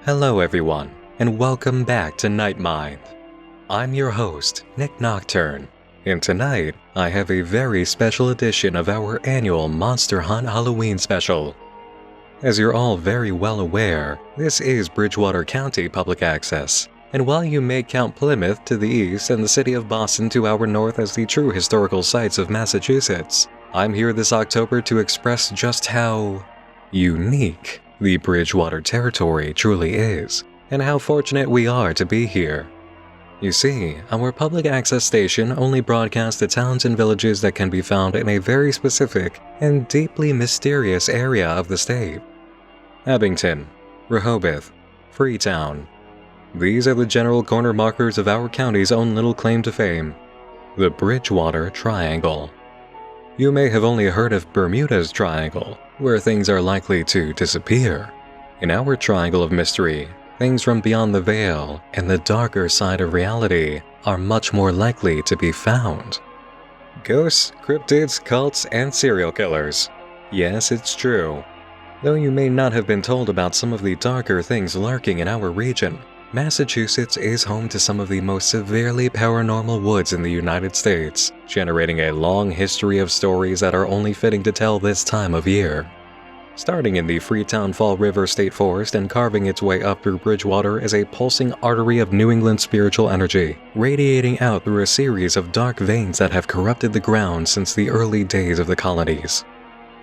Hello everyone, and welcome back to Night Mind. I'm your host, Nick Nocturne, and tonight I have a very special edition of our annual Monster Hunt Halloween special. As you're all very well aware, this is Bridgewater County public access, and while you may count Plymouth to the east and the city of Boston to our north as the true historical sites of Massachusetts, I'm here this October to express just how unique the Bridgewater territory truly is, and how fortunate we are to be here. You see, our public access station only broadcasts the towns and villages that can be found in a very specific and deeply mysterious area of the state. Abington, Rehoboth, Freetown. These are the general corner markers of our county's own little claim to fame, the Bridgewater Triangle. You may have only heard of Bermuda's Triangle, where things are likely to disappear. In our triangle of mystery, things from beyond the veil and the darker side of reality are much more likely to be found. Ghosts, cryptids, cults, and serial killers. Yes, it's true. Though you may not have been told about some of the darker things lurking in our region, Massachusetts is home to some of the most severely paranormal woods in the United States, generating a long history of stories that are only fitting to tell this time of year. Starting in the Freetown Fall River State Forest and carving its way up through Bridgewater is a pulsing artery of New England spiritual energy, radiating out through a series of dark veins that have corrupted the ground since the early days of the colonies.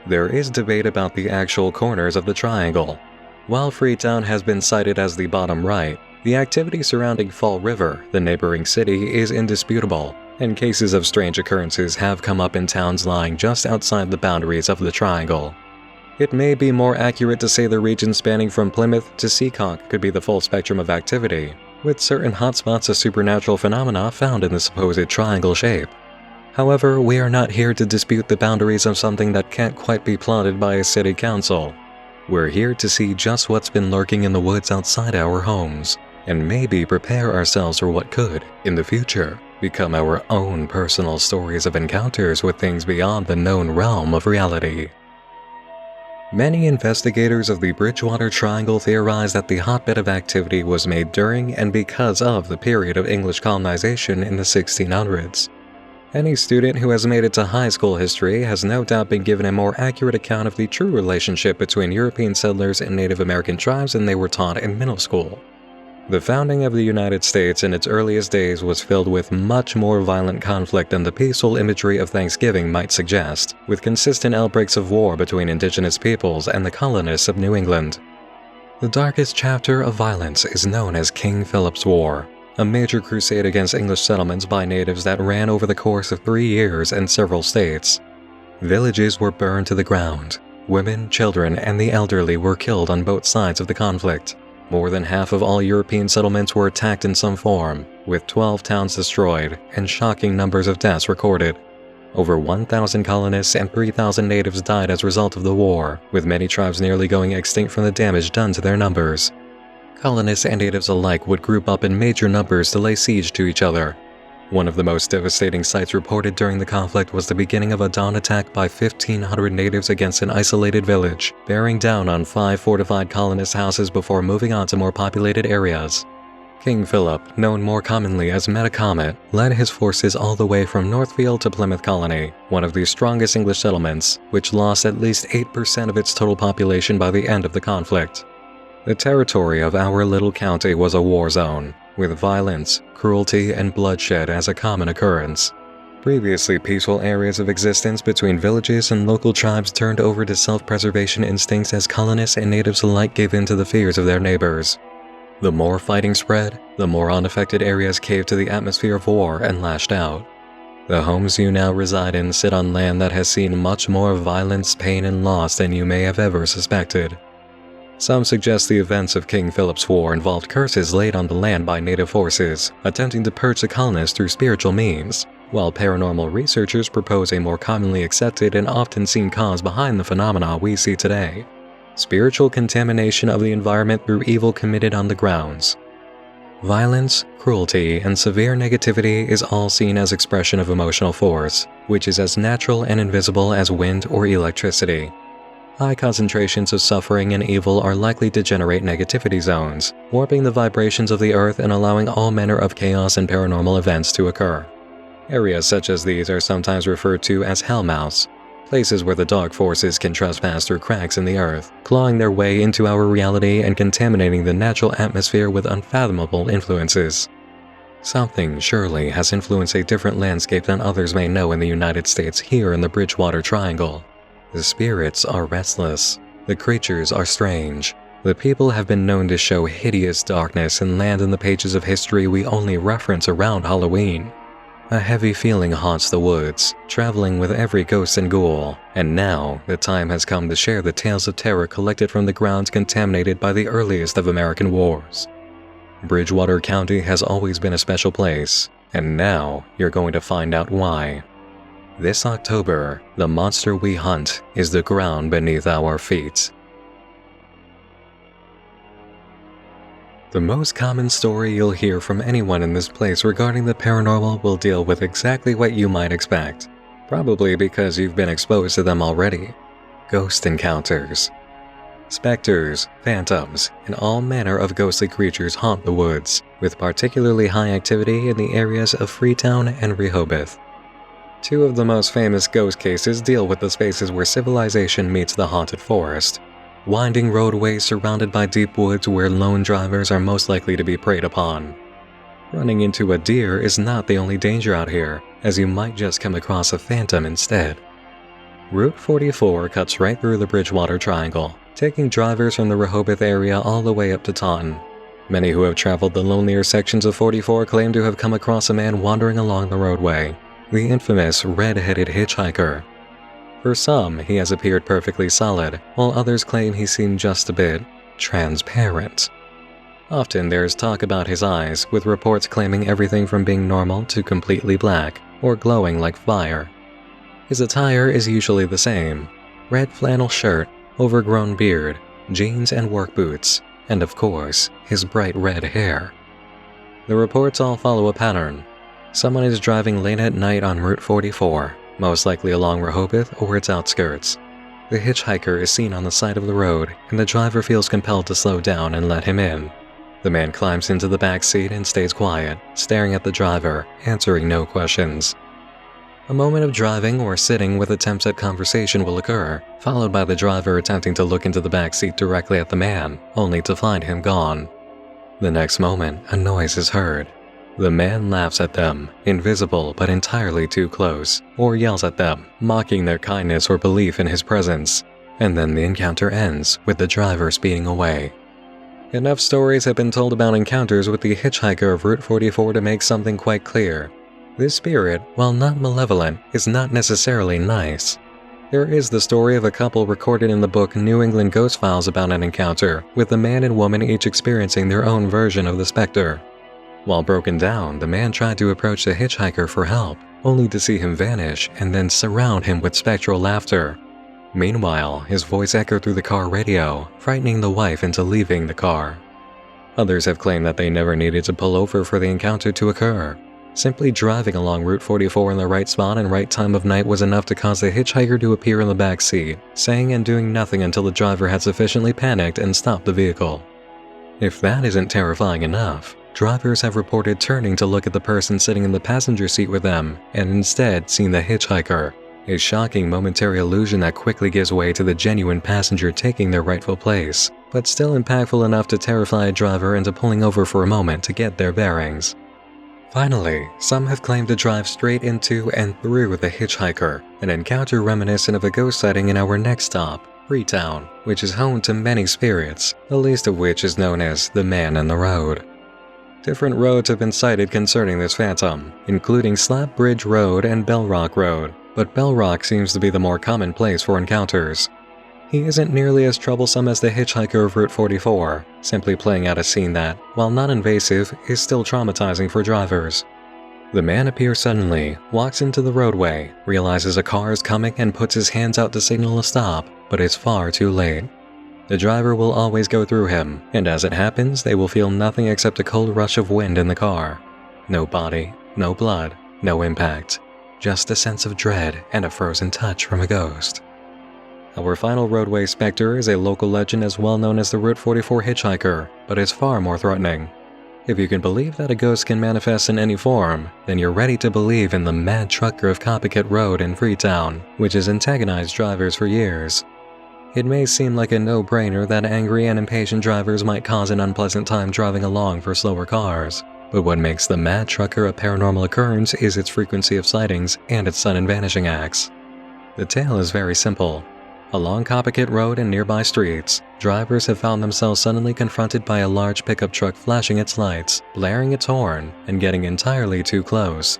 There is debate about the actual corners of the triangle. While Freetown has been cited as the bottom right, the activity surrounding Fall River, the neighboring city, is indisputable, and cases of strange occurrences have come up in towns lying just outside the boundaries of the triangle. It may be more accurate to say the region spanning from Plymouth to Seekonk could be the full spectrum of activity, with certain hotspots of supernatural phenomena found in the supposed triangle shape. However, we are not here to dispute the boundaries of something that can't quite be plotted by a city council. We're here to see just what's been lurking in the woods outside our homes, and maybe prepare ourselves for what could, in the future, become our own personal stories of encounters with things beyond the known realm of reality. Many investigators of the Bridgewater Triangle theorize that the hotbed of activity was made during and because of the period of English colonization in the 1600s. Any student who has made it to high school history has no doubt been given a more accurate account of the true relationship between European settlers and Native American tribes than they were taught in middle school. The founding of the United States in its earliest days was filled with much more violent conflict than the peaceful imagery of Thanksgiving might suggest, with consistent outbreaks of war between indigenous peoples and the colonists of New England. The darkest chapter of violence is known as King Philip's War, a major crusade against English settlements by natives that ran over the course of 3 years in several states. Villages were burned to the ground. Women, children, and the elderly were killed on both sides of the conflict. More than half of all European settlements were attacked in some form, with 12 towns destroyed and shocking numbers of deaths recorded. Over 1,000 colonists and 3,000 natives died as a result of the war, with many tribes nearly going extinct from the damage done to their numbers. Colonists and natives alike would group up in major numbers to lay siege to each other. One of the most devastating sights reported during the conflict was the beginning of a dawn attack by 1,500 natives against an isolated village, bearing down on 5 fortified colonist houses before moving on to more populated areas. King Philip, known more commonly as Metacomet, led his forces all the way from Northfield to Plymouth Colony, one of the strongest English settlements, which lost at least 8% of its total population by the end of the conflict. The territory of our little county was a war zone, with violence, cruelty, and bloodshed as a common occurrence. Previously peaceful areas of existence between villages and local tribes turned over to self-preservation instincts as colonists and natives alike gave in to the fears of their neighbors. The more fighting spread, the more unaffected areas caved to the atmosphere of war and lashed out. The homes you now reside in sit on land that has seen much more violence, pain, and loss than you may have ever suspected. Some suggest the events of King Philip's War involved curses laid on the land by native forces, attempting to purge the colonists through spiritual means, while paranormal researchers propose a more commonly accepted and often seen cause behind the phenomena we see today: spiritual contamination of the environment through evil committed on the grounds. Violence, cruelty, and severe negativity is all seen as expression of emotional force, which is as natural and invisible as wind or electricity. High concentrations of suffering and evil are likely to generate negativity zones, warping the vibrations of the earth and allowing all manner of chaos and paranormal events to occur. Areas such as these are sometimes referred to as hellmouths, places where the dark forces can trespass through cracks in the earth, clawing their way into our reality and contaminating the natural atmosphere with unfathomable influences. Something surely has influenced a different landscape than others may know in the United States here in the Bridgewater Triangle. The spirits are restless. The creatures are strange. The people have been known to show hideous darkness and land in the pages of history we only reference around Halloween. A heavy feeling haunts the woods, traveling with every ghost and ghoul, and now the time has come to share the tales of terror collected from the grounds contaminated by the earliest of American wars. Bridgewater County has always been a special place, and now you're going to find out why. This October, the monster we hunt is the ground beneath our feet. The most common story you'll hear from anyone in this place regarding the paranormal will deal with exactly what you might expect, probably because you've been exposed to them already. Ghost encounters. Specters, phantoms, and all manner of ghostly creatures haunt the woods, with particularly high activity in the areas of Freetown and Rehoboth. Two of the most famous ghost cases deal with the spaces where civilization meets the haunted forest. Winding roadways surrounded by deep woods where lone drivers are most likely to be preyed upon. Running into a deer is not the only danger out here, as you might just come across a phantom instead. Route 44 cuts right through the Bridgewater Triangle, taking drivers from the Rehoboth area all the way up to Taunton. Many who have traveled the lonelier sections of 44 claim to have come across a man wandering along the roadway, the infamous red-headed hitchhiker. For some, he has appeared perfectly solid, while others claim he seemed just a bit transparent. Often there's talk about his eyes, with reports claiming everything from being normal to completely black, or glowing like fire. His attire is usually the same: red flannel shirt, overgrown beard, jeans and work boots, and of course, his bright red hair. The reports all follow a pattern. Someone is driving late at night on Route 44, most likely along Rehoboth or its outskirts. The hitchhiker is seen on the side of the road, and the driver feels compelled to slow down and let him in. The man climbs into the back seat and stays quiet, staring at the driver, answering no questions. A moment of driving or sitting with attempts at conversation will occur, followed by the driver attempting to look into the back seat directly at the man, only to find him gone. The next moment, a noise is heard. The man laughs at them, invisible but entirely too close, or yells at them, mocking their kindness or belief in his presence, and then the encounter ends with the driver speeding away. Enough stories have been told about encounters with the hitchhiker of Route 44 to make something quite clear. This spirit, while not malevolent, is not necessarily nice. There is the story of a couple recorded in the book New England Ghost Files about an encounter, with the man and woman each experiencing their own version of the specter. While broken down, the man tried to approach the hitchhiker for help, only to see him vanish and then surround him with spectral laughter. Meanwhile, his voice echoed through the car radio, frightening the wife into leaving the car. Others have claimed that they never needed to pull over for the encounter to occur. Simply driving along Route 44 in the right spot and right time of night was enough to cause the hitchhiker to appear in the back seat, saying and doing nothing until the driver had sufficiently panicked and stopped the vehicle. If that isn't terrifying enough, drivers have reported turning to look at the person sitting in the passenger seat with them, and instead seen the hitchhiker, a shocking momentary illusion that quickly gives way to the genuine passenger taking their rightful place, but still impactful enough to terrify a driver into pulling over for a moment to get their bearings. Finally, some have claimed to drive straight into and through the hitchhiker, an encounter reminiscent of a ghost sighting in our next stop, Freetown, which is home to many spirits, the least of which is known as the Man in the Road. Different roads have been cited concerning this phantom, including Slap Bridge Road and Bell Rock Road, but Bell Rock seems to be the more common place for encounters. He isn't nearly as troublesome as the hitchhiker of Route 44, simply playing out a scene that, while not invasive, is still traumatizing for drivers. The man appears suddenly, walks into the roadway, realizes a car is coming and puts his hands out to signal a stop, but it's far too late. The driver will always go through him, and as it happens, they will feel nothing except a cold rush of wind in the car. No body, no blood, no impact. Just a sense of dread and a frozen touch from a ghost. Our final roadway specter is a local legend as well known as the Route 44 hitchhiker, but is far more threatening. If you can believe that a ghost can manifest in any form, then you're ready to believe in the mad trucker of Copycat Road in Freetown, which has antagonized drivers for years. It may seem like a no-brainer that angry and impatient drivers might cause an unpleasant time driving along for slower cars, but what makes the mad trucker a paranormal occurrence is its frequency of sightings and its sudden vanishing acts. The tale is very simple. Along Copycat Road and nearby streets, drivers have found themselves suddenly confronted by a large pickup truck flashing its lights, blaring its horn, and getting entirely too close.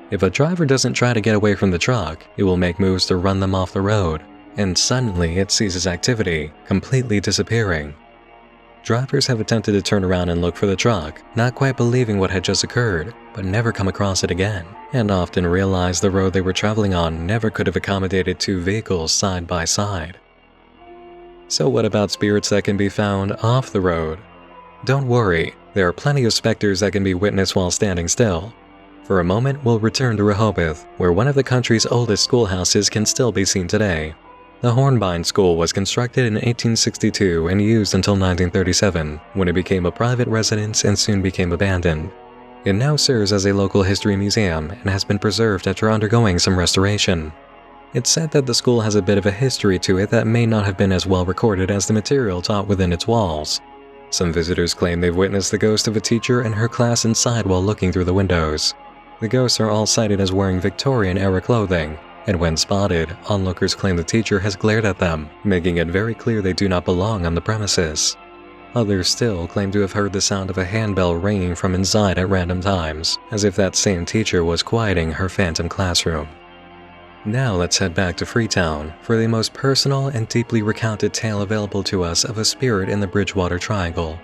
If a driver doesn't try to get away from the truck, it will make moves to run them off the road, and suddenly it ceases activity, completely disappearing. Drivers have attempted to turn around and look for the truck, not quite believing what had just occurred, but never come across it again, and often realize the road they were traveling on never could have accommodated two vehicles side by side. So what about spirits that can be found off the road? Don't worry, there are plenty of specters that can be witnessed while standing still. For a moment, we'll return to Rehoboth, where one of the country's oldest schoolhouses can still be seen today. The Hornbein School was constructed in 1862 and used until 1937, when it became a private residence and soon became abandoned. It now serves as a local history museum and has been preserved after undergoing some restoration. It's said that the school has a bit of a history to it that may not have been as well recorded as the material taught within its walls. Some visitors claim they've witnessed the ghost of a teacher and her class inside while looking through the windows. The ghosts are all cited as wearing Victorian-era clothing, and when spotted, onlookers claim the teacher has glared at them, making it very clear they do not belong on the premises. Others still claim to have heard the sound of a handbell ringing from inside at random times, as if that same teacher was quieting her phantom classroom. Now let's head back to Freetown for the most personal and deeply recounted tale available to us of a spirit in the Bridgewater Triangle.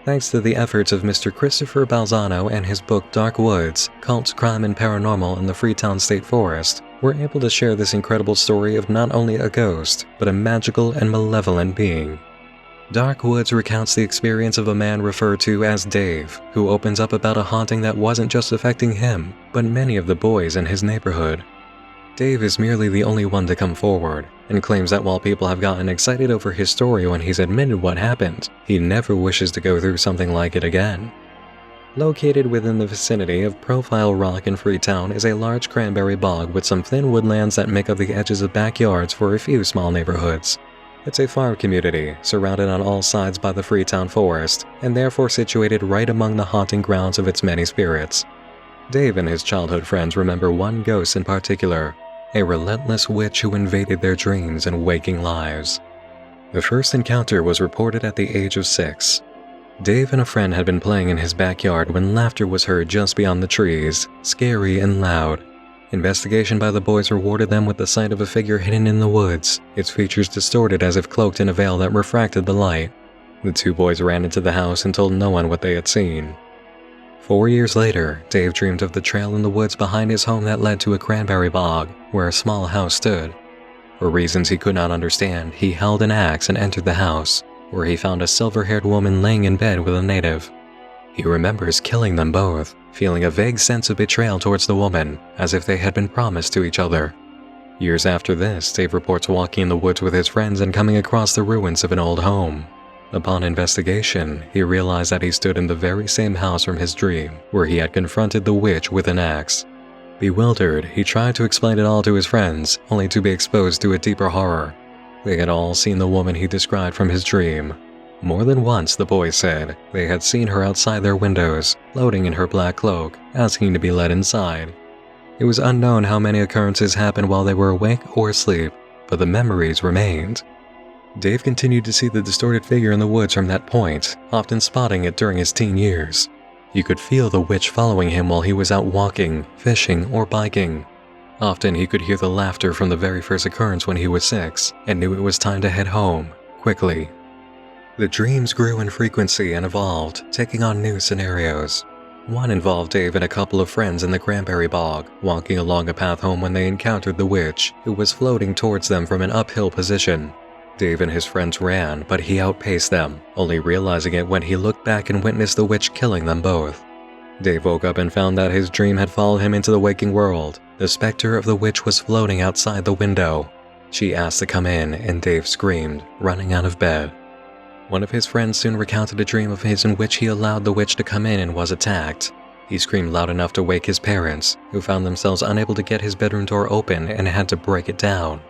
Thanks to the efforts of Mr. Christopher Balzano and his book Dark Woods, Cults, Crime and Paranormal in the Freetown State Forest, we're able to share this incredible story of not only a ghost, but a magical and malevolent being. Dark Woods recounts the experience of a man referred to as Dave, who opens up about a haunting that wasn't just affecting him, but many of the boys in his neighborhood. Dave is merely the only one to come forward, and claims that while people have gotten excited over his story when he's admitted what happened, he never wishes to go through something like it again. Located within the vicinity of Profile Rock in Freetown is a large cranberry bog with some thin woodlands that make up the edges of backyards for a few small neighborhoods. It's a farm community, surrounded on all sides by the Freetown Forest, and therefore situated right among the haunting grounds of its many spirits. Dave and his childhood friends remember one ghost in particular, a relentless witch who invaded their dreams and waking lives. The first encounter was reported at the age of 6. Dave and a friend had been playing in his backyard when laughter was heard just beyond the trees, scary and loud. Investigation by the boys rewarded them with the sight of a figure hidden in the woods, its features distorted as if cloaked in a veil that refracted the light. The two boys ran into the house and told no one what they had seen. 4 years later, Dave dreamed of the trail in the woods behind his home that led to a cranberry bog, where a small house stood. For reasons he could not understand, he held an axe and entered the house, where he found a silver-haired woman laying in bed with a native. He remembers killing them both, feeling a vague sense of betrayal towards the woman, as if they had been promised to each other. Years after this, Dave reports walking in the woods with his friends and coming across the ruins of an old home. Upon investigation, he realized that he stood in the very same house from his dream, where he had confronted the witch with an axe. Bewildered, he tried to explain it all to his friends, only to be exposed to a deeper horror. They had all seen the woman he described from his dream. More than once, the boys said, they had seen her outside their windows, floating in her black cloak, asking to be let inside. It was unknown how many occurrences happened while they were awake or asleep, but the memories remained. Dave continued to see the distorted figure in the woods from that point, often spotting it during his teen years. You could feel the witch following him while he was out walking, fishing, or biking. Often he could hear the laughter from the very first occurrence when he was 6, and knew it was time to head home, quickly. The dreams grew in frequency and evolved, taking on new scenarios. One involved Dave and a couple of friends in the cranberry bog, walking along a path home when they encountered the witch, who was floating towards them from an uphill position. Dave and his friends ran, but he outpaced them, only realizing it when he looked back and witnessed the witch killing them both. Dave woke up and found that his dream had followed him into the waking world. The specter of the witch was floating outside the window. She asked to come in, and Dave screamed, running out of bed. One of his friends soon recounted a dream of his in which he allowed the witch to come in and was attacked. He screamed loud enough to wake his parents, who found themselves unable to get his bedroom door open and had to break it down.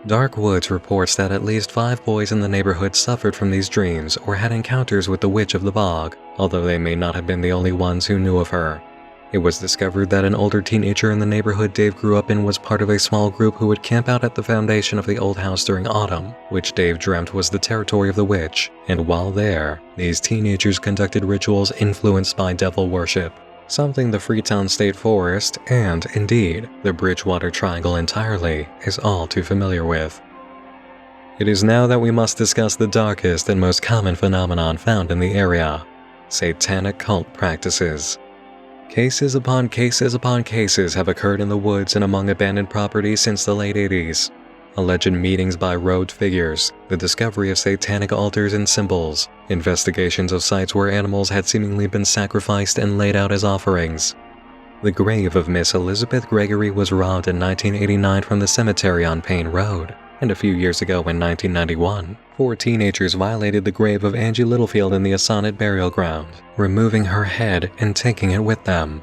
Dark Woods reports that at least 5 boys in the neighborhood suffered from these dreams or had encounters with the Witch of the Bog, although they may not have been the only ones who knew of her. It was discovered that an older teenager in the neighborhood Dave grew up in was part of a small group who would camp out at the foundation of the old house during autumn, which Dave dreamt was the territory of the witch, and while there, these teenagers conducted rituals influenced by devil worship, something the Freetown State Forest, and, indeed, the Bridgewater Triangle entirely, is all too familiar with. It is now that we must discuss the darkest and most common phenomenon found in the area: satanic cult practices. Cases upon cases upon cases have occurred in the woods and among abandoned properties since the late 80s. Alleged meetings by robed figures, the discovery of satanic altars and symbols, investigations of sites where animals had seemingly been sacrificed and laid out as offerings. The grave of Miss Elizabeth Gregory was robbed in 1989 from the cemetery on Payne Road, and a few years ago in 1991, 4 teenagers violated the grave of Angie Littlefield in the Assonet burial ground, removing her head and taking it with them.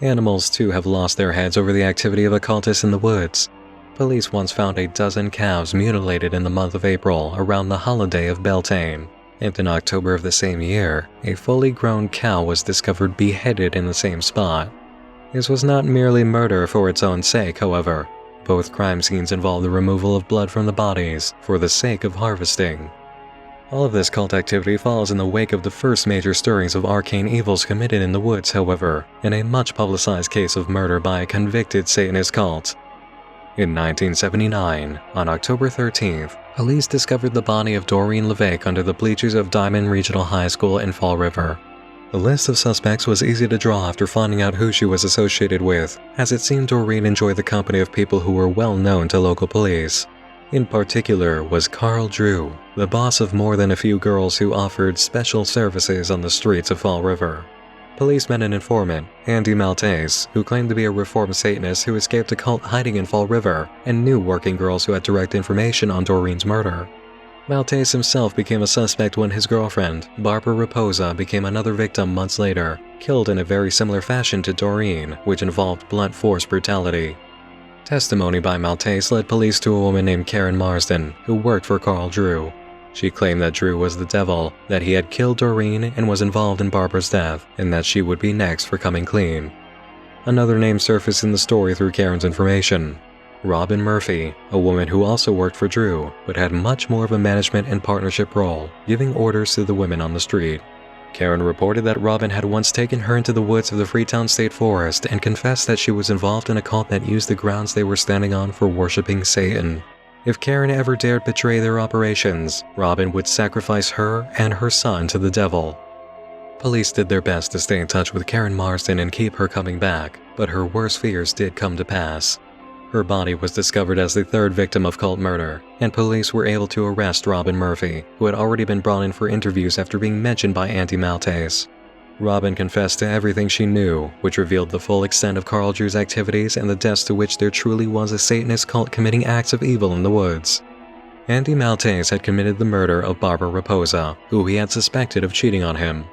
Animals too have lost their heads over the activity of occultists in the woods. Police once found a dozen calves mutilated in the month of April around the holiday of Beltane, and in October of the same year, a fully grown cow was discovered beheaded in the same spot. This was not merely murder for its own sake, however. Both crime scenes involved the removal of blood from the bodies for the sake of harvesting. All of this cult activity follows in the wake of the first major stirrings of arcane evils committed in the woods, however, in a much publicized case of murder by a convicted Satanist cult. In 1979, on October 13th, police discovered the body of Doreen LeVake under the bleachers of Diamond Regional High School in Fall River. The list of suspects was easy to draw after finding out who she was associated with, as it seemed Doreen enjoyed the company of people who were well known to local police. In particular was Carl Drew, the boss of more than a few girls who offered special services on the streets of Fall River. Police met an informant, Andy Maltese, who claimed to be a reformed Satanist who escaped a cult hiding in Fall River and knew working girls who had direct information on Doreen's murder. Maltese himself became a suspect when his girlfriend, Barbara Raposa, became another victim months later, killed in a very similar fashion to Doreen, which involved blunt force brutality. Testimony by Maltese led police to a woman named Karen Marsden, who worked for Carl Drew. She claimed that Drew was the devil, that he had killed Doreen and was involved in Barbara's death, and that she would be next for coming clean. Another name surfaced in the story through Karen's information: Robin Murphy, a woman who also worked for Drew, but had much more of a management and partnership role, giving orders to the women on the street. Karen reported that Robin had once taken her into the woods of the Freetown State Forest and confessed that she was involved in a cult that used the grounds they were standing on for worshipping Satan. If Karen ever dared betray their operations, Robin would sacrifice her and her son to the devil. Police did their best to stay in touch with Karen Marsden and keep her coming back, but her worst fears did come to pass. Her body was discovered as the 3rd victim of cult murder, and police were able to arrest Robin Murphy, who had already been brought in for interviews after being mentioned by Andy Maltese. Robin confessed to everything she knew, which revealed the full extent of Carl Drew's activities and the depths to which there truly was a Satanist cult committing acts of evil in the woods. Andy Maltese had committed the murder of Barbara Raposa, who he had suspected of cheating on him.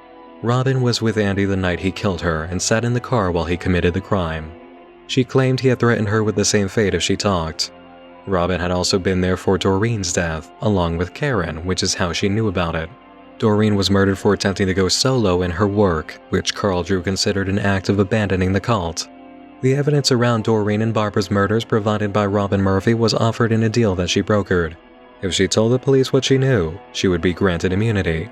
Robin was with Andy the night he killed her and sat in the car while he committed the crime. She claimed he had threatened her with the same fate if she talked. Robin had also been there for Doreen's death, along with Karen, which is how she knew about it. Doreen was murdered for attempting to go solo in her work, which Carl Drew considered an act of abandoning the cult. The evidence around Doreen and Barbara's murders provided by Robin Murphy was offered in a deal that she brokered. If she told the police what she knew, she would be granted immunity.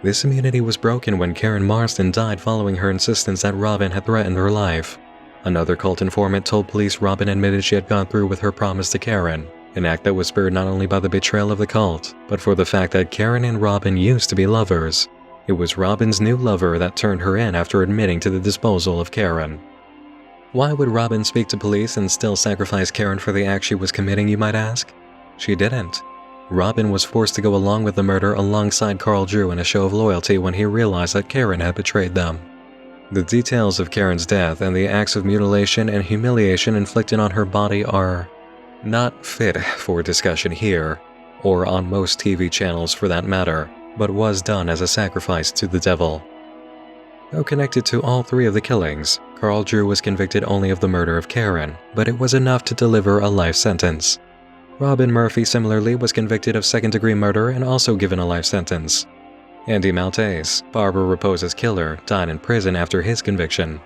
This immunity was broken when Karen Marsden died following her insistence that Robin had threatened her life. Another cult informant told police Robin admitted she had gone through with her promise to Karen, an act that was spurred not only by the betrayal of the cult, but for the fact that Karen and Robin used to be lovers. It was Robin's new lover that turned her in after admitting to the disposal of Karen. Why would Robin speak to police and still sacrifice Karen for the act she was committing, you might ask? She didn't. Robin was forced to go along with the murder alongside Carl Drew in a show of loyalty when he realized that Karen had betrayed them. The details of Karen's death and the acts of mutilation and humiliation inflicted on her body are Not fit for discussion here, or on most TV channels for that matter, but was done as a sacrifice to the devil. Though connected to all three of the killings, Carl Drew was convicted only of the murder of Karen, but it was enough to deliver a life sentence. Robin Murphy similarly was convicted of second-degree murder and also given a life sentence. Andy Maltese, Barbara Raposa's killer, died in prison after his conviction.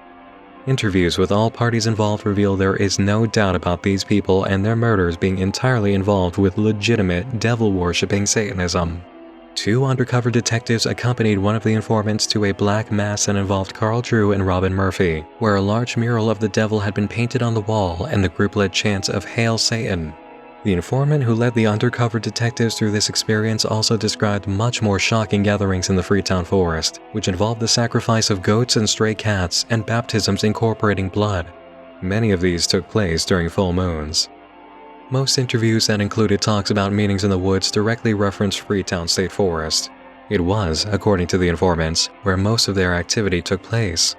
Interviews with all parties involved reveal there is no doubt about these people and their murders being entirely involved with legitimate devil-worshipping Satanism. 2 undercover detectives accompanied one of the informants to a black mass that involved Carl Drew and Robin Murphy, where a large mural of the devil had been painted on the wall and the group led chants of "Hail Satan." The informant who led the undercover detectives through this experience also described much more shocking gatherings in the Freetown Forest, which involved the sacrifice of goats and stray cats and baptisms incorporating blood. Many of these took place during full moons. Most interviews that included talks about meetings in the woods directly referenced Freetown State Forest. It was, according to the informants, where most of their activity took place.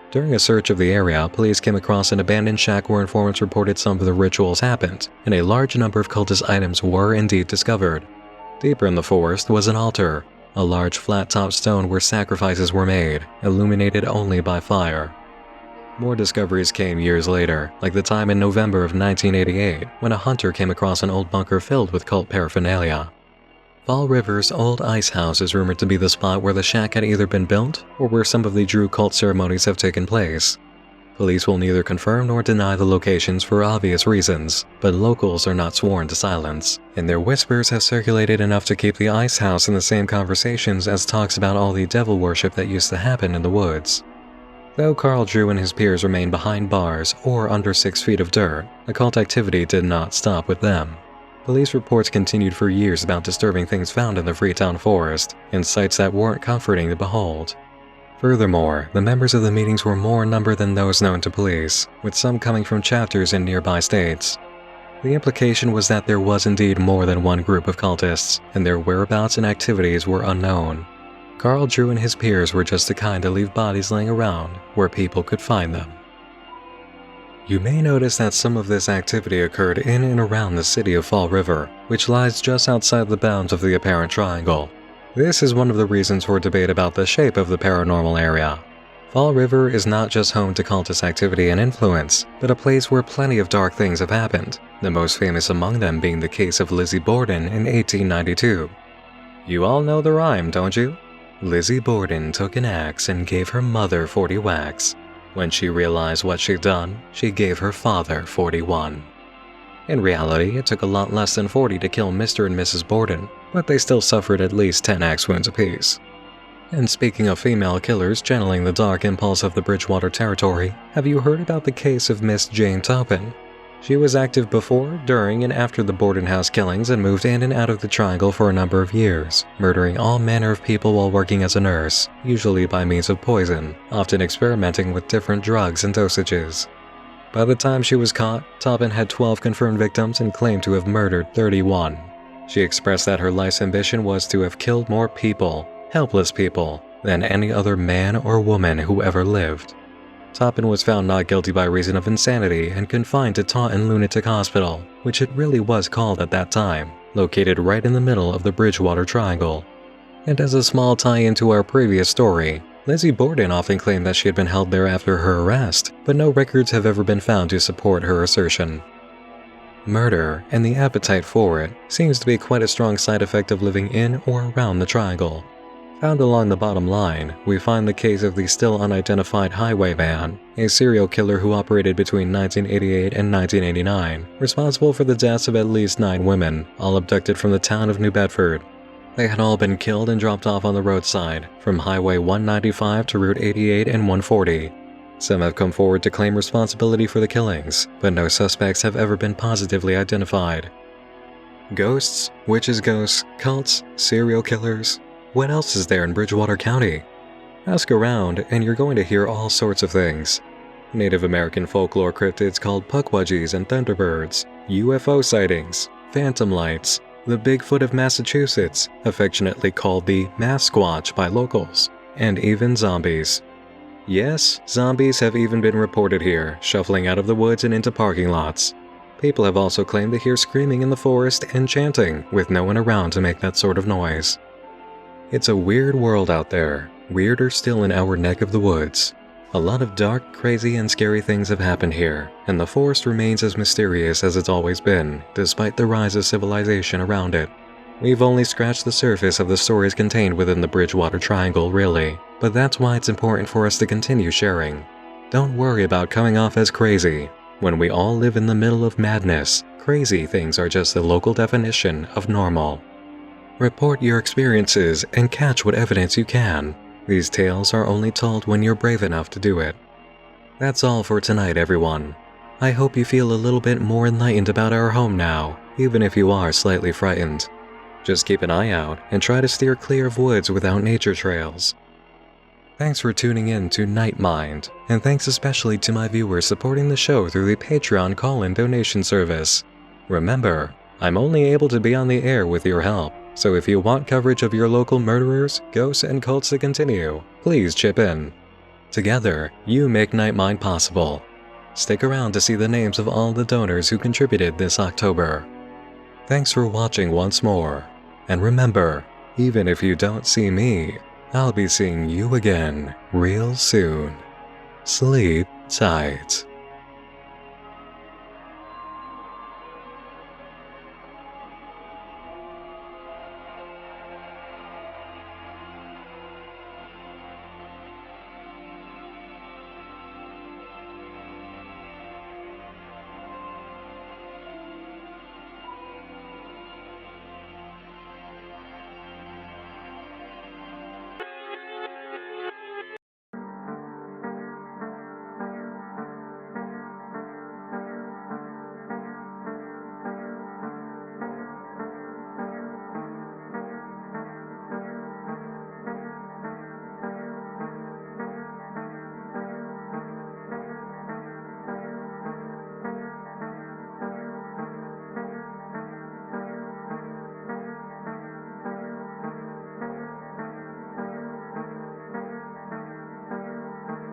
During a search of the area, police came across an abandoned shack where informants reported some of the rituals happened, and a large number of cultist items were indeed discovered. Deeper in the forest was an altar, a large flat-top stone where sacrifices were made, illuminated only by fire. More discoveries came years later, like the time in November of 1988, when a hunter came across an old bunker filled with cult paraphernalia. Fall River's old ice house is rumored to be the spot where the shack had either been built or where some of the Drew cult ceremonies have taken place. Police will neither confirm nor deny the locations for obvious reasons, but locals are not sworn to silence, and their whispers have circulated enough to keep the ice house in the same conversations as talks about all the devil worship that used to happen in the woods. Though Carl Drew and his peers remained behind bars or under 6 feet of dirt, occult activity did not stop with them. Police reports continued for years about disturbing things found in the Freetown Forest, and sights that weren't comforting to behold. Furthermore, the members of the meetings were more in number than those known to police, with some coming from chapters in nearby states. The implication was that there was indeed more than one group of cultists, and their whereabouts and activities were unknown. Carl Drew and his peers were just the kind to leave bodies laying around where people could find them. You may notice that some of this activity occurred in and around the city of Fall River, which lies just outside the bounds of the apparent triangle. This is one of the reasons for debate about the shape of the paranormal area. Fall River is not just home to cultist activity and influence, but a place where plenty of dark things have happened, the most famous among them being the case of Lizzie Borden in 1892. You all know the rhyme, don't you? Lizzie Borden took an axe and gave her mother 40 whacks. When she realized what she'd done, she gave her father 41. In reality, it took a lot less than 40 to kill Mr. and Mrs. Borden, but they still suffered at least 10 axe wounds apiece. And speaking of female killers channeling the dark impulse of the Bridgewater territory, have you heard about the case of Miss Jane Toppin? She was active before, during, and after the Borden House killings and moved in and out of the triangle for a number of years, murdering all manner of people while working as a nurse, usually by means of poison, often experimenting with different drugs and dosages. By the time she was caught, Toppin had 12 confirmed victims and claimed to have murdered 31. She expressed that her life's ambition was to have killed more people, helpless people, than any other man or woman who ever lived. Toppin was found not guilty by reason of insanity and confined to Taunton Lunatic Hospital, which it really was called at that time, located right in the middle of the Bridgewater Triangle. And as a small tie-in to our previous story, Lizzie Borden often claimed that she had been held there after her arrest, but no records have ever been found to support her assertion. Murder, and the appetite for it, seems to be quite a strong side effect of living in or around the Triangle. Found along the bottom line, we find the case of the still unidentified highwayman, a serial killer who operated between 1988 and 1989, responsible for the deaths of at least 9 women, all abducted from the town of New Bedford. They had all been killed and dropped off on the roadside, from Highway 195 to Route 88 and 140. Some have come forward to claim responsibility for the killings, but no suspects have ever been positively identified. Ghosts, witches' ghosts, cults, serial killers. What else is there in Bridgewater County? Ask around, and you're going to hear all sorts of things. Native American folklore cryptids called pukwudgies and thunderbirds, UFO sightings, phantom lights, the Bigfoot of Massachusetts, affectionately called the Masquatch by locals, and even zombies. Yes, zombies have even been reported here, shuffling out of the woods and into parking lots. People have also claimed to hear screaming in the forest and chanting, with no one around to make that sort of noise. It's a weird world out there, weirder still in our neck of the woods. A lot of dark, crazy, and scary things have happened here, and the forest remains as mysterious as it's always been, despite the rise of civilization around it. We've only scratched the surface of the stories contained within the Bridgewater Triangle, really, but that's why it's important for us to continue sharing. Don't worry about coming off as crazy. When we all live in the middle of madness, crazy things are just the local definition of normal. Report your experiences and catch what evidence you can. These tales are only told when you're brave enough to do it. That's all for tonight, everyone. I hope you feel a little bit more enlightened about our home now, even if you are slightly frightened. Just keep an eye out and try to steer clear of woods without nature trails. Thanks for tuning in to Night Mind, and thanks especially to my viewers supporting the show through the Patreon call-in donation service. Remember, I'm only able to be on the air with your help, so if you want coverage of your local murderers, ghosts, and cults to continue, please chip in. Together, you make Night Mind possible. Stick around to see the names of all the donors who contributed this October. Thanks for watching once more, and remember, even if you don't see me, I'll be seeing you again real soon. Sleep tight.